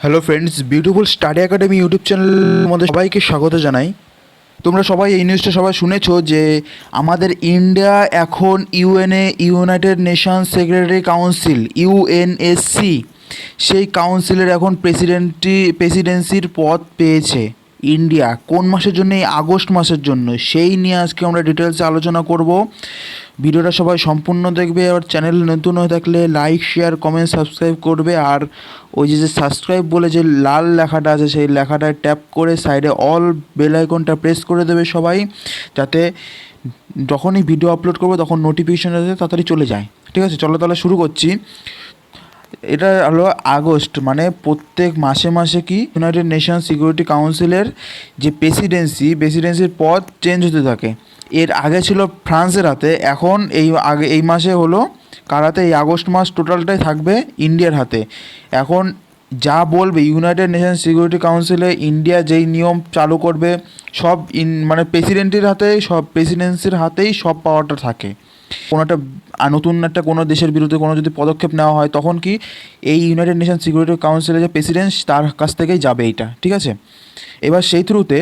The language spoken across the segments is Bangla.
Hello friends, beautiful study academy YouTube channel আমাদের সবাইকে স্বাগত জানাই। তোমরা সবাই এই নিউজটা সবাই শুনেছো যে আমাদের ইন্ডিয়া এখন UNA, United Nations secretary council, UNSC, সেই কাউন্সিলের এখন প্রেসিডেন্সির পদ পেয়েছে। ইন্ডিয়া কোন মাসের জন্য? এই আগস্ট মাসের জন্য। সেই নিয়ে আজকে আমরা ডিটেলসে আলোচনা করব। ভিডিওটা সবাই সম্পূর্ণ দেখবে। আর চ্যানেল নতুন হয়ে থাকলে লাইক, শেয়ার, কমেন্ট, সাবস্ক্রাইব করবে। আর ওই যে সাবস্ক্রাইব বলে যে লাল লেখাটা আছে সেই লেখাটায় ট্যাপ করে সাইডে অল বেল আইকনটা প্রেস করে দেবে সবাই, যাতে যখনই ভিডিও আপলোড করবো তখন নোটিফিকেশন তাড়াতাড়ি চলে যায়। ঠিক আছে, চলো তাহলে শুরু করছি। এটা হলো আগস্ট, মানে প্রত্যেক মাসে মাসে কি ইউনাইটেড নেশন সিকিউরিটি কাউন্সিলের যে প্রেসিডেন্সির পদ চেঞ্জ হতে থাকে। এর আগে ছিল ফ্রান্সের হাতে, এখন এই মাসে হলো কার হাতে? এই আগস্ট মাস টোটালটাই থাকবে ইন্ডিয়ার হাতে। এখন যা বলবে ইউনাইটেড নেশন সিকিউরিটি কাউন্সিলে ইন্ডিয়া যেই নিয়ম চালু করবে সব মানে প্রেসিডেন্সির হাতেই সব পাওয়ারটা থাকে। কোনো একটা নতুন একটা কোনো দেশের বিরুদ্ধে কোনো যদি পদক্ষেপ নেওয়া হয় তখন কি এই ইউনাইটেড নেশন সিকিউরিটি কাউন্সিলের যে প্রেসিডেন্ট তার কাছ থেকেই যাবে এইটা। ঠিক আছে, এবার সেই থ্রুতে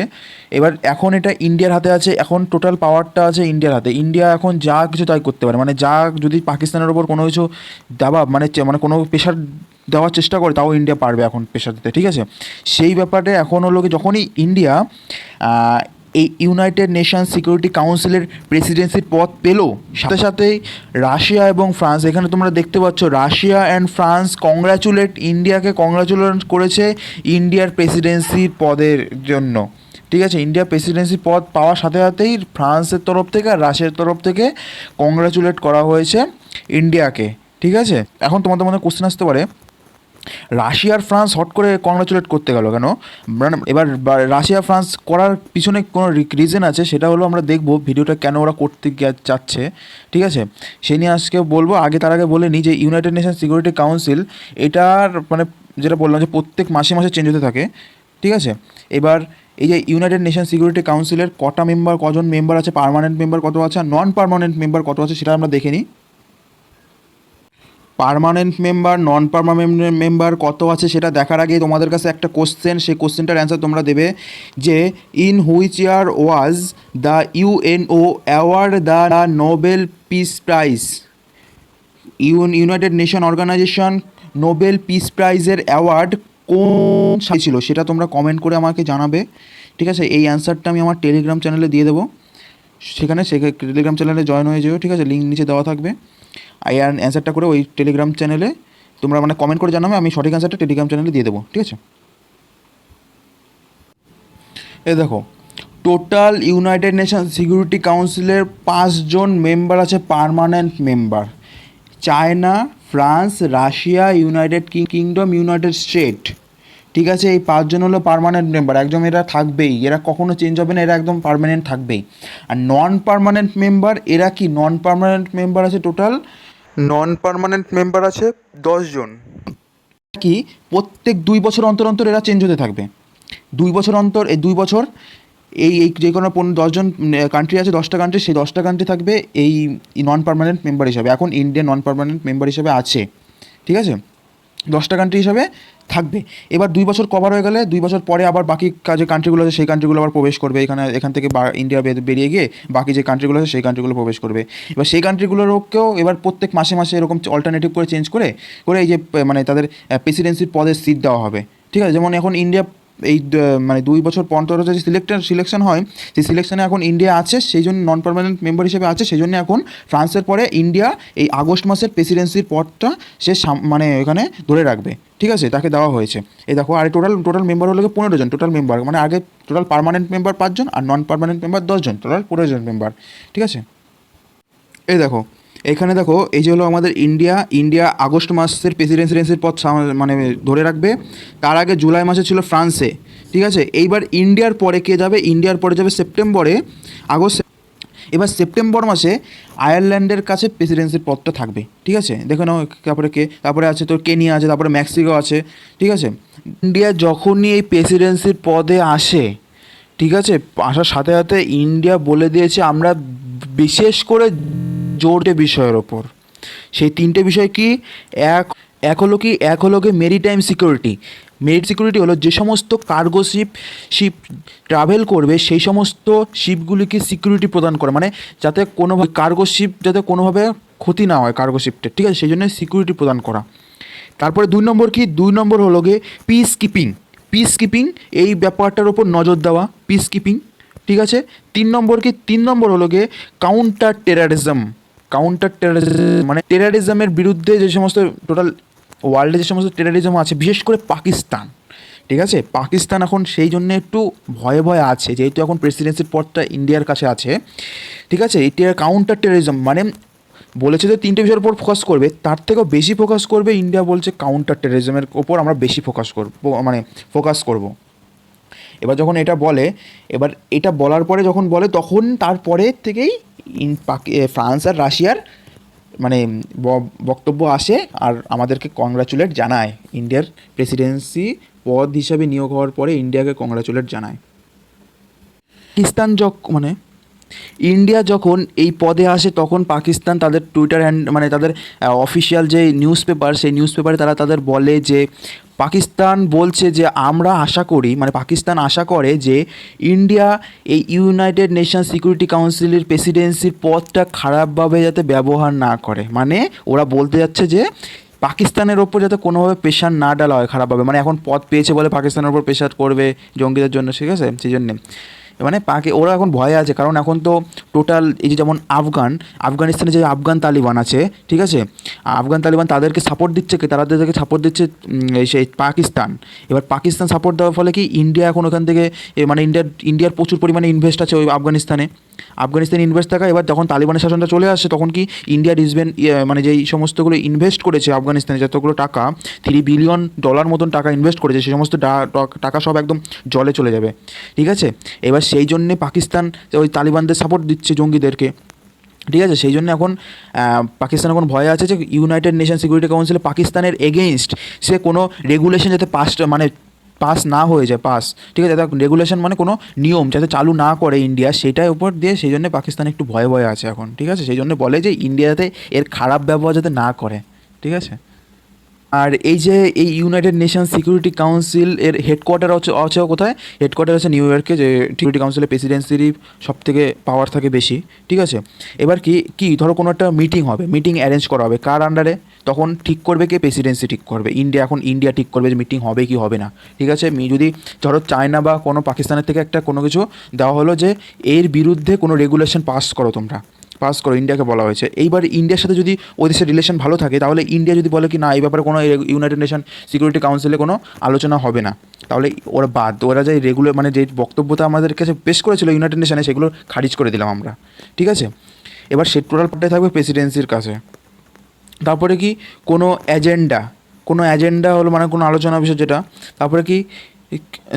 এবার এখন এটা ইন্ডিয়ার হাতে আছে। এখন টোটাল পাওয়ারটা আছে ইন্ডিয়ার হাতে। ইন্ডিয়া এখন যা কিছু তাই করতে পারে, মানে যা যদি পাকিস্তানের ওপর কোনো কিছু দাবা মানে কোনো প্রেশার দেওয়ার চেষ্টা করে তাও ইন্ডিয়া পারবে এখন প্রেশার দিতে। ঠিক আছে, সেই ব্যাপারে এখন হলো কি যখনই ইন্ডিয়া এই ইউনাইটেড নেশন সিকিউরিটি কাউন্সিলের প্রেসিডেন্সির পদ পেল, সাথে সাথেই রাশিয়া এবং ফ্রান্স, এখানে তোমরা দেখতে পাচ্ছ রাশিয়া অ্যান্ড ফ্রান্স ইন্ডিয়াকে কংগ্রাচুলেট করেছে ইন্ডিয়ার প্রেসিডেন্সির পদের জন্য। ঠিক আছে, ইন্ডিয়া প্রেসিডেন্সি পদ পাওয়ার সাথে সাথেই ফ্রান্সের তরফ থেকে আর রাশিয়ার তরফ থেকে কংগ্রাচুলেট করা হয়েছে ইন্ডিয়াকে। ঠিক আছে, এখন তোমাদের মধ্যে কোশ্চেন আসতে পারে রাশিয়ার ফ্রান্স হট করে কংগ্রাচুলেট করতে গেল কেন? মানে এবার রাশিয়া ফ্রান্স করার পিছনে কোনো রিজন আছে, সেটা হলো আমরা দেখব ভিডিওটা কেন ওরা করতে চাচ্ছে। ঠিক আছে, সেই নিয়ে আজকে বলবো। তার আগে বলে নিই যে ইউনাইটেড নেশন সিকিউরিটি কাউন্সিল এটার মানে যেটা বললাম যে প্রত্যেক মাসে মাসে চেঞ্জ হতে থাকে। ঠিক আছে, এবার এই যে ইউনাইটেড নেশন সিকিউরিটি কাউন্সিলের কজন মেম্বার আছে, পার্মানেন্ট মেম্বার কত আছে আর নন পার্মানেন্ট মেম্বার কত আছে সেটা আমরা দেখে নিই। পার্মানেন্ট মেম্বার, নন পার্মানেন্ট মেম্বার কত আছে সেটা দেখার আগে তোমাদের কাছে একটা কোশ্চেন, সেই কোশ্চেনটার অ্যান্সার তোমরা দেবে যে in which year was the UNO award the Nobel peace prize? United Nation Organization Nobel peace প্রাইজের অ্যাওয়ার্ড কোন সালে ছিল সেটা তোমরা কমেন্ট করে আমাকে জানাবে। ঠিক আছে, এই অ্যান্সারটা আমি আমার টেলিগ্রাম চ্যানেলে দিয়ে দেবো, সেখানে টেলিগ্রাম চ্যানেলে জয়েন হয়ে যেও। ঠিক আছে, লিঙ্ক নিচে দেওয়া থাকবে। অ্যান্সারটা করে ওই টেলিগ্রাম চ্যানেলে তোমরা মানে কমেন্ট করে জানাবে, আমি সঠিক অ্যান্সারটা টেলিগ্রাম চ্যানেলে দিয়ে দেবো। ঠিক আছে, এই দেখো টোটাল ইউনাইটেড নেশন সিকিউরিটি কাউন্সিলের 5জন মেম্বার আছে permanent member. China, France, Russia, United kingdom, United state. ঠিক আছে, এই 5জন হলো পার্মানেন্ট মেম্বার, একদম এরা থাকবেই, এরা কখনো চেঞ্জ হবে না, এরা একদম পার্মানেন্ট থাকবেই। আর নন পার্মানেন্ট মেম্বার এরা কি? নন পার্মানেন্ট মেম্বার আছে টোটাল, নন পার্মানেন্ট মেম্বার আছে 10জন। কি প্রত্যেক 2 বছর অন্তর অন্তর এরা চেঞ্জ হতে থাকবে। 2 বছর অন্তর, এই 2 বছর এই যে কোনো 10জন কান্ট্রি আছে, 10টা কান্ট্রি, সেই 10টা কান্ট্রি থাকবে এই নন পার্মানেন্ট মেম্বার হিসাবে। এখন ইন্ডিয়া নন পার্মানেন্ট মেম্বার হিসাবে আছে। ঠিক আছে, 10টা কান্ট্রি হিসাবে থাকবে। এবার 2 বছর কভার হয়ে গেলে 2 বছর পরে আবার বাকি যে কান্ট্রিগুলো আছে সেই কান্ট্রিগুলো আবার প্রবেশ করবে এখান থেকে ইন্ডিয়া বেরিয়ে গিয়ে বাকি যে কান্ট্রিগুলো আছে সেই কান্ট্রিগুলো প্রবেশ করবে। এবার সেই কান্ট্রিগুলোকেও এবার প্রত্যেক মাসে মাসে এরকম অল্টারনেটিভ করে চেঞ্জ করে করে এই যে মানে তাদের প্রেসিডেন্সির পদের সিট দেওয়া হবে। ঠিক আছে, যেমন এখন ইন্ডিয়া এই মানে 2 বছর পর যে সিলেকশন হয়, সেই সিলেকশনে এখন ইন্ডিয়া আছে, সেই জন্য নন পার্মানেন্ট মেম্বার হিসেবে আছে। সেই জন্য এখন ফ্রান্সের পরে ইন্ডিয়া এই আগস্ট মাসের প্রেসিডেন্সির পদটা সে মানে এখানে ধরে রাখবে। ঠিক আছে, তাকে দেওয়া হয়েছে। এই দেখো, আর টোটাল মেম্বার হলো 15জন টোটাল মেম্বার, মানে আগে টোটাল পার্মানেন্ট মেম্বার 5জন আর নন পার্মানেন্ট মেম্বার 10জন, টোটাল 15জন মেম্বার। ঠিক আছে, এই দেখো এখানে দেখো, এই যে হলো আমাদের ইন্ডিয়া আগস্ট মাসের প্রেসিডেন্সির পদ মানে ধরে রাখবে। তার আগে জুলাই মাসে ছিল ফ্রান্সে। ঠিক আছে, এইবার ইন্ডিয়ার পরে কে যাবে? ইন্ডিয়ার পরে যাবে সেপ্টেম্বরে, এবার সেপ্টেম্বর মাসে আয়ারল্যান্ডের কাছে প্রেসিডেন্সির পদটা থাকবে। ঠিক আছে, দেখে নাও তারপরে আছে তোর কেনিয়া আছে, তারপরে মেক্সিকো আছে। ঠিক আছে, ইন্ডিয়া যখনই এই প্রেসিডেন্সির পদে আসে, ঠিক আছে, আসার সাথে সাথে ইন্ডিয়া বলে দিয়েছে আমরা বিশেষ করে জোরটে বিষয়ের ওপর। সেই 3টে বিষয় কি? এক এক হলো কি মেরিটাইম সিকিউরিটি, মেরিট সিকিউরিটি হলো যে সমস্ত কার্গো শিপ ট্রাভেল করবে সেই সমস্ত শিপগুলিকে সিকিউরিটি প্রদান করে, মানে যাতে কোনোভাবে কার্গো শিপ যাতে কোনোভাবে ক্ষতি না হয় কার্গো শিপটা, ঠিক আছে, সেই জন্য সিকিউরিটি প্রদান করা। তারপরে 2 নম্বর কি, 2 নম্বর হলো গিয়ে পিস কিপিং এই ব্যাপারটার ওপর নজর দেওয়া, পিস কিপিং, ঠিক আছে। 3 নম্বর কি, 3 নম্বর হলো গিয়ে কাউন্টার টেরারিজম মানে টেরারিজমের বিরুদ্ধে যে সমস্ত টোটাল ওয়ার্ল্ডে যে সমস্ত টেরারিজম আছে, বিশেষ করে পাকিস্তান, ঠিক আছে, পাকিস্তান এখন সেই জন্য একটু ভয়ে আছে, যেহেতু এখন প্রেসিডেন্সির পদটা ইন্ডিয়ার কাছে আছে, ঠিক আছে। এটা কাউন্টার টেরারিজম মানে বলেছে যে 3টে বিষয়ের উপর ফোকাস করবে, তার থেকেও বেশি ফোকাস করবে ইন্ডিয়া বলছে কাউন্টার টেররিজমের ওপর আমরা বেশি ফোকাস করব। এবার যখন এটা বলে, এবার এটা বলার পরে যখন বলে তখন তারপরে থেকেই ফ্রান্স আর রাশিয়ার মানে বক্তব্য আসে আর আমাদেরকে কংগ্রাচুলেট জানায়, ইন্ডিয়ার প্রেসিডেন্সি পদ হিসাবে নিয়োগ হওয়ার পরে ইন্ডিয়াকে কংগ্রাচুলেট জানায়। পাকিস্তান মানে ইন্ডিয়া যখন এই পদে আসে তখন পাকিস্তান তাদের টুইটার মানে তাদের অফিসিয়াল যে নিউজ পেপার, সেই নিউজ পেপারে তাদের বলে যে পাকিস্তান বলছে যে আমরা আশা করি, মানে পাকিস্তান আশা করে যে ইন্ডিয়া এই ইউনাইটেড নেশন সিকিউরিটি কাউন্সিলের প্রেসিডেন্সির পদটা খারাপভাবে যাতে ব্যবহার না করে, মানে ওরা বলতে যাচ্ছে যে পাকিস্তানের ওপর যাতে কোনোভাবে প্রেশার না ডালা হয় খারাপভাবে, মানে এখন পদ পেয়েছে বলে পাকিস্তানের ওপর প্রেশার করবে জঙ্গিদের জন্য, ঠিক আছে, সেই জন্যে মানে ওরা এখন ভয়ে আছে, কারণ এখন তো টোটাল এই যে যেমন আফগানিস্তানে যে আফগান তালিবান আছে, ঠিক আছে, আফগান তালিবান তাদেরকে সাপোর্ট দিচ্ছে তাদেরকে সাপোর্ট দিচ্ছে সেই পাকিস্তান। এবার পাকিস্তান সাপোর্ট দেওয়ার ফলে কি ইন্ডিয়া এখন ওখান থেকে মানে ইন্ডিয়ার প্রচুর পরিমাণে ইনভেস্ট আছে ওই আফগানিস্তানে ইনভেস্ট থাকা। এবার যখন তালিবানের শাসনটা চলে আসছে তখন কি ইন্ডিয়ার মানে যেই সমস্তগুলো ইনভেস্ট করেছে আফগানিস্তানে, যতগুলো টাকা $3 বিলিয়ন মতন টাকা ইনভেস্ট করেছে, সেই সমস্ত টাকা সব একদম জলে চলে যাবে, ঠিক আছে। এবার সেই জন্যে পাকিস্তান ওই তালিবানদের সাপোর্ট দিচ্ছে জঙ্গিদেরকে, ঠিক আছে। সেই জন্য এখন পাকিস্তান এখন ভয়ে আছে যে ইউনাইটেড নেশন সিকিউরিটি কাউন্সিলে পাকিস্তানের এগেইনস্ট সে কোনো রেগুলেশন যাতে পাস না হয়ে যায়, ঠিক আছে, যাতে রেগুলেশন মানে কোনো নিয়ম যাতে চালু না করে ইন্ডিয়া, সেটার উপর দিয়ে সেই জন্য পাকিস্তান একটু ভয়ে আছে এখন, ঠিক আছে। সেই জন্য বলে যে ইন্ডিয়া যাতে এর খারাপ ব্যবহার যাতে না করে, ঠিক আছে। আর এই যে এই ইউনাইটেড নেশন সিকিউরিটি কাউন্সিল এর হেডকোয়ার্টার আছে কোথায়, হেডকোয়ার্টার আছে নিউ ইয়র্কে, যে সিকিউরিটি কাউন্সিলের প্রেসিডেন্সিরই সব থেকে পাওয়ার থাকে বেশি, ঠিক আছে। এবার কি ধরো কোনো একটা মিটিং অ্যারেঞ্জ করা হবে কার আন্ডারে, তখন ঠিক করবে কে, প্রেসিডেন্সি ঠিক করবে, ইন্ডিয়া ঠিক করবে যে মিটিং হবে কি হবে না, ঠিক আছে। যদি ধরো চায়না বা কোনো পাকিস্তানের থেকে একটা কোনো কিছু দেওয়া হলো যে এর বিরুদ্ধে কোনো রেগুলেশন পাস করো, ইন্ডিয়াকে বলা হয়েছে। এইবার ইন্ডিয়ার সাথে যদি ওই দেশের রিলেশন ভালো থাকে, তাহলে ইন্ডিয়া যদি বলে কি না এই ব্যাপারে কোনো ইউনাইটেড নেশন সিকিউরিটি কাউন্সিলে কোনো আলোচনা হবে না, তাহলে ওরা যে মানে যে বক্তব্যটা আমাদের কাছে পেশ করেছিল ইউনাইটেড নেশনে, সেগুলো খারিজ করে দিলাম আমরা, ঠিক আছে। এবার সে টোটাল পার্টটাই থাকবে প্রেসিডেন্সির কাছে। তারপরে কি কোনো এজেন্ডা হলো মানে কোনো আলোচনা বিষয় যেটা,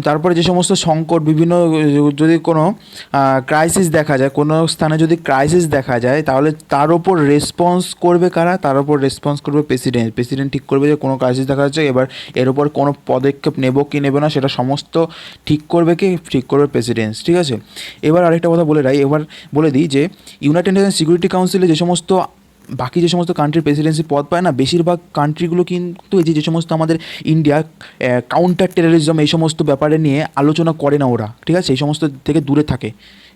তারপরে যে সমস্ত সংকট বিভিন্ন যদি কোনো ক্রাইসিস দেখা যায়, কোনো স্থানে যদি ক্রাইসিস দেখা যায়, তাহলে তার ওপর রেসপন্স করবে কারা, তার ওপর রেসপন্স করবে প্রেসিডেন্ট ঠিক করবে যে কোনো ক্রাইসিস দেখা যাচ্ছে, এবার এর ওপর কোনো পদক্ষেপ নেব কি নেবে না সেটা সমস্ত ঠিক করবে প্রেসিডেন্ট, ঠিক আছে। এবার আরেকটা কথা বলে দিই যে ইউনাইটেড নেশন সিকিউরিটি কাউন্সিলে যে সমস্ত বাকি যে সমস্ত কান্ট্রির প্রেসিডেন্সি পদ পায় না, বেশিরভাগ কান্ট্রিগুলো কিন্তু এই যে সমস্ত আমাদের ইন্ডিয়া কাউন্টার টেররিজম এই সমস্ত ব্যাপারে নিয়ে আলোচনা করে না ওরা, ঠিক আছে, এই সমস্ত থেকে দূরে থাকে।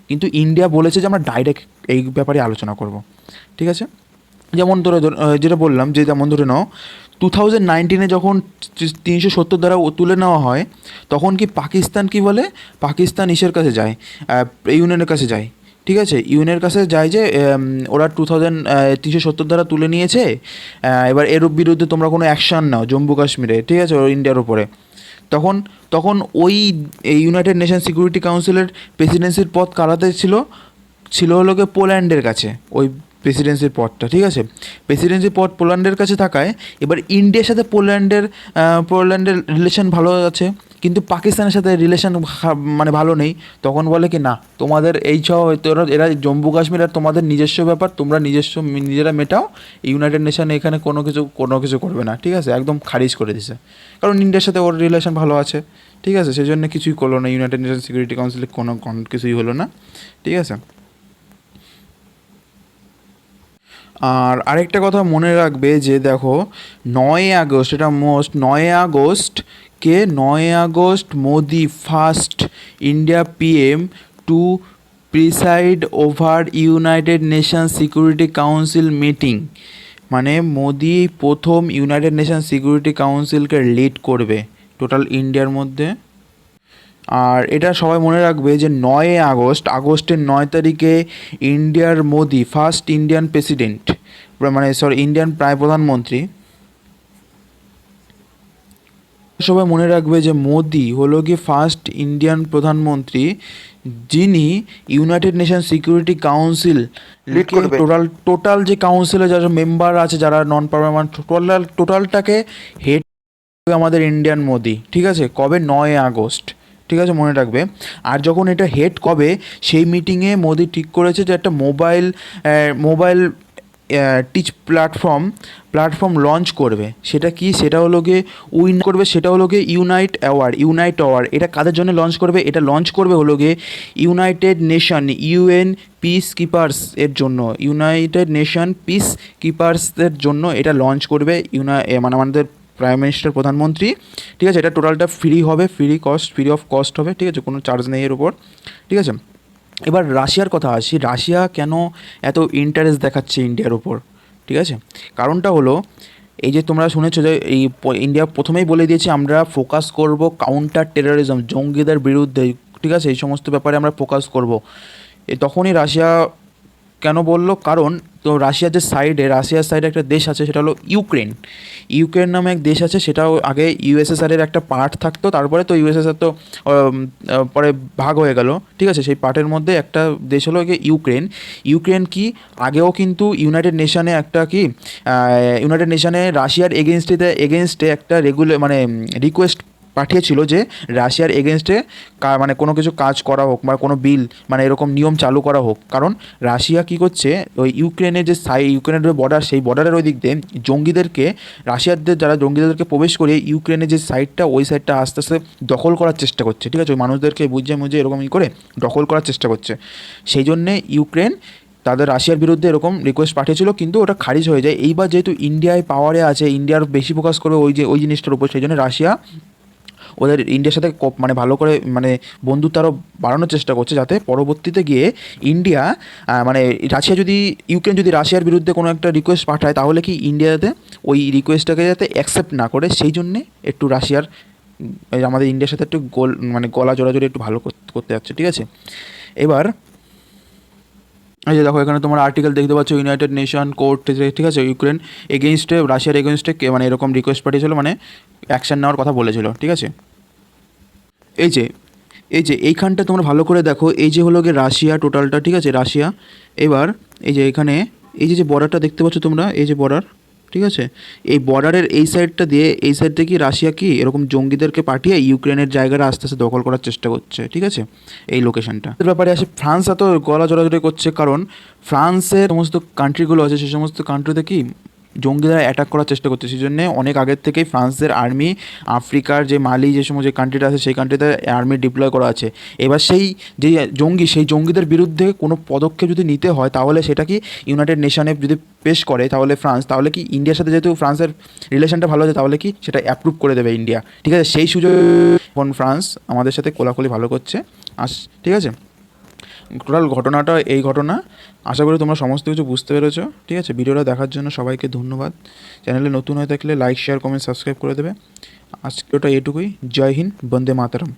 কিন্তু ইন্ডিয়া বলেছে যে আমরা ডাইরেক্ট এই ব্যাপারে আলোচনা করব, ঠিক আছে। যেমন যেটা বললাম যে যেমন ধরে নাও 2019 যখন 370 ধারা তুলে নেওয়া হয়, তখন কি পাকিস্তান কি বলে, পাকিস্তান ইসের কাছে যায়, ইউনিয়নের কাছে যায়, ঠিক আছে, ইউএনের কাছে যায় যে ওরা 370 ধারা তুলে নিয়েছে, এবার এর বিরুদ্ধে তোমরা কোনো অ্যাকশান নাও জম্মু কাশ্মীরে, ঠিক আছে, ইন্ডিয়ার ওপরে। তখন ওই ইউনাইটেড নেশন সিকিউরিটি কাউন্সিলের প্রেসিডেন্সির পদ কারাতে ছিল হলো গিয়ে পোল্যান্ডের কাছে, ওই প্রেসিডেন্সির পদটা, ঠিক আছে। প্রেসিডেন্সির পদ পোল্যান্ডের কাছে থাকায় এবার ইন্ডিয়ার সাথে পোল্যান্ডের রিলেশন ভালো আছে, কিন্তু পাকিস্তানের সাথে রিলেশন মানে ভালো নেই। তখন বলে কি না তোমাদের এরা জম্মু কাশ্মীর আর তোমাদের নিজস্ব ব্যাপার, তোমরা নিজেরা মেটাও, ইউনাইটেড নেশন এখানে কোনো কিছু করবে না, ঠিক আছে, একদম খারিজ করে দিছে, কারণ ইন্ডিয়ার সাথে ওর রিলেশন ভালো আছে, ঠিক আছে। সেই জন্য কিছুই করলো না, ইউনাইটেড নেশন সিকিউরিটি কাউন্সিলে কোনো কিছুই হলো না, ঠিক আছে। আর আরেকটা কথা মনে রাখবে যে দেখো 9 আগস্ট, এটা most, 9 August Modi first India PM to preside over United Nation Security Council meeting, মানে মোদি প্রথম ইউনাইটেড নেশন সিকিউরিটি কাউন্সিলকে লিড করবে টোটাল ইন্ডিয়ার মধ্যে। আর এটা সবাই মনে রাখবে যে 9 আগস্ট, আগস্টের 9 তারিখে ইন্ডিয়ার মোদি ফার্স্ট ইন্ডিয়ান প্রেসিডেন্ট, মানে সরি ইন্ডিয়ান প্রায় প্রধানমন্ত্রী, সবাই মনে রাখবে যে মোদি হলো কি ফার্স্ট ইন্ডিয়ান প্রধানমন্ত্রী যিনি United Nation Security council lead করবে। টোটাল যে কাউন্সিলে যারা মেম্বার আছে, যারা নন পার্মানেন্ট, টোটালটাকে হেড আমাদের ইন্ডিয়ান মোদি, ঠিক আছে? কবে? 9 আগস্ট, ঠিক আছে, মনে রাখবে। আর যখন এটা হেড কবে, সেই মিটিংয়ে মোদি ঠিক করেছে যে একটা মোবাইল টিচ প্ল্যাটফর্ম লঞ্চ করবে। সেটা কি? সেটা হলো গিয়ে সেটা হলো গিয়ে ইউনাইট অ্যাওয়ার্ড। এটা কাদের জন্য লঞ্চ করবে? এটা লঞ্চ করবে হলো গিয়ে United nation UN peace keepers এর জন্য, ইউনাইটেড নেশন পিস কিপার্সদের জন্য এটা লঞ্চ করবে মানে আমাদের প্রাইম মিনিস্টার, প্রধানমন্ত্রী, ঠিক আছে? এটা টোটালটা ফ্রি হবে, ফ্রি অফ কস্ট হবে, ঠিক আছে? কোনো চার্জ নেই এর উপর, ঠিক আছে? এবার রাশিয়ার কথা আসি। রাশিয়া কেন এত ইন্টারেস্ট দেখাচ্ছে ইন্ডিয়ার ওপর, ঠিক আছে? কারণটা হলো এই যে তোমরা শুনেছো যে ইন্ডিয়া প্রথমেই বলে দিয়েছে আমরা ফোকাস করব কাউন্টার টেরোরিজম, জঙ্গিদের বিরুদ্ধে, ঠিক আছে? এই সমস্ত ব্যাপারে আমরা ফোকাস করব। তখনই রাশিয়া কেন বললো? কারণ তো রাশিয়ার সাইডে একটা দেশ আছে, সেটা হলো ইউক্রেন নামে এক দেশ আছে। সেটাও আগে ইউএসএসআরের একটা পার্ট থাকতো, তারপরে তো ইউএসএসআর তো পরে ভাগ হয়ে গেল, ঠিক আছে? সেই পার্টের মধ্যে একটা দেশ হলো ইউক্রেন কি আগেও কিন্তু ইউনাইটেড নেশনে রাশিয়ার এগেনস্টে একটা মানে রিকোয়েস্ট পাঠিয়েছিল যে রাশিয়ার এগেনস্টে মানে কোনো কিছু কাজ করা হোক বা কোনো বিল, মানে এরকম নিয়ম চালু করা হোক। কারণ রাশিয়া কী করছে, ওই ইউক্রেনের যে বর্ডার, সেই বর্ডারের ওই দিক দিয়ে যারা জঙ্গিদেরকে প্রবেশ করে ইউক্রেনের যে সাইডটা, ওই সাইডটা আস্তে আস্তে দখল করার চেষ্টা করছে, ঠিক আছে? ওই মানুষদেরকে বুঝে এরকমই করে দখল করার চেষ্টা করছে। সেই জন্যে ইউক্রেন তাদের রাশিয়ার বিরুদ্ধে এরকম রিকোয়েস্ট পাঠিয়েছিল, কিন্তু ওটা খারিজ হয়ে যায়। এইবার যেহেতু ইন্ডিয়ায় পাওয়ারে আছে, ইন্ডিয়ার বেশি ফোকাস করবে ওই জিনিসটার উপর, সেই জন্য রাশিয়া ওদের ইন্ডিয়ার সাথে মানে ভালো করে মানে বন্ধুত্ব আরও বাড়ানোর চেষ্টা করছে, যাতে পরবর্তীতে গিয়ে ইন্ডিয়া মানে ইউক্রেন যদি রাশিয়ার বিরুদ্ধে কোনো একটা রিকোয়েস্ট পাঠায়, তাহলে কি ইন্ডিয়াতে ওই রিকোয়েস্টটাকে যাতে অ্যাকসেপ্ট না করে, সেই জন্যে একটু রাশিয়ার আমাদের ইন্ডিয়ার সাথে একটু গলা জোড়াজোড়ি একটু ভালো করতে যাচ্ছে, ঠিক আছে? এবার এই যে দেখো, এখানে তোমার আর্টিকেল দেখতে পাচ্ছ, ইউনাইটেড নেশন কোর্ট, ঠিক আছে? ইউক্রেন রাশিয়ার এগেনস্টে মানে এরকম রিকোয়েস্ট পাঠিয়েছিল, মানে অ্যাকশন নেওয়ার কথা বলেছিল, ঠিক আছে? এইখানটা তোমরা ভালো করে দেখো, এই যে হলো গিয়ে রাশিয়া টোটালটা, ঠিক আছে? রাশিয়া। এবার এই যে এখানে এই যে বর্ডারটা দেখতে পাচ্ছ তোমরা, এই যে বর্ডার, ঠিক আছে? এই বর্ডারের এই সাইডটা দিয়ে, এই সাইড থেকে রাশিয়া কি এরকম জঙ্গিদেরকে পাঠিয়ে ইউক্রেনের জায়গাটা আস্তে আস্তে দখল করার চেষ্টা করছে, ঠিক আছে? এই লোকেশনটা এর ব্যাপারে আসে। ফ্রান্স এত গলা জড়াজড়ি করছে কারণ ফ্রান্সের সমস্ত কান্ট্রিগুলো আছে, সেই সমস্ত কান্ট্রিতে কি জঙ্গিরা অ্যাটাক করার চেষ্টা করছে। সেই জন্যে অনেক আগের থেকেই ফ্রান্সের আর্মি আফ্রিকার যে মালি, যে সমস্ত যে কান্ট্রিটা আছে, সেই কান্ট্রিতে আর্মি ডিপ্লয় করা আছে। এবার সেই জঙ্গিদের বিরুদ্ধে কোনো পদক্ষেপ যদি নিতে হয়, তাহলে সেটা কি ইউনাইটেড নেশনে যদি পেশ করে, তাহলে কি ইন্ডিয়ার সাথে যেহেতু ফ্রান্সের রিলেশনটা ভালো আছে, তাহলে কি সেটা অ্যাপ্রুভ করে দেবে ইন্ডিয়া, ঠিক আছে? সেই সুযোগ এখন ফ্রান্স আমাদের সাথে কোলাকুলি ভালো করছে, ঠিক আছে? টোটাল ঘটনাটা এই ঘটনা। আশা করি তোমরা সমস্ত কিছু বুঝতে পেরেছো, ঠিক আছে? ভিডিওটা দেখার জন্য সবাইকে ধন্যবাদ। চ্যানেলে নতুন হয়ে থাকলে লাইক, শেয়ার, কমেন্ট, সাবস্ক্রাইব করে দেবে। আজকে ওটা এটুকুই। জয় হিন্দ, বন্দে মাতরম।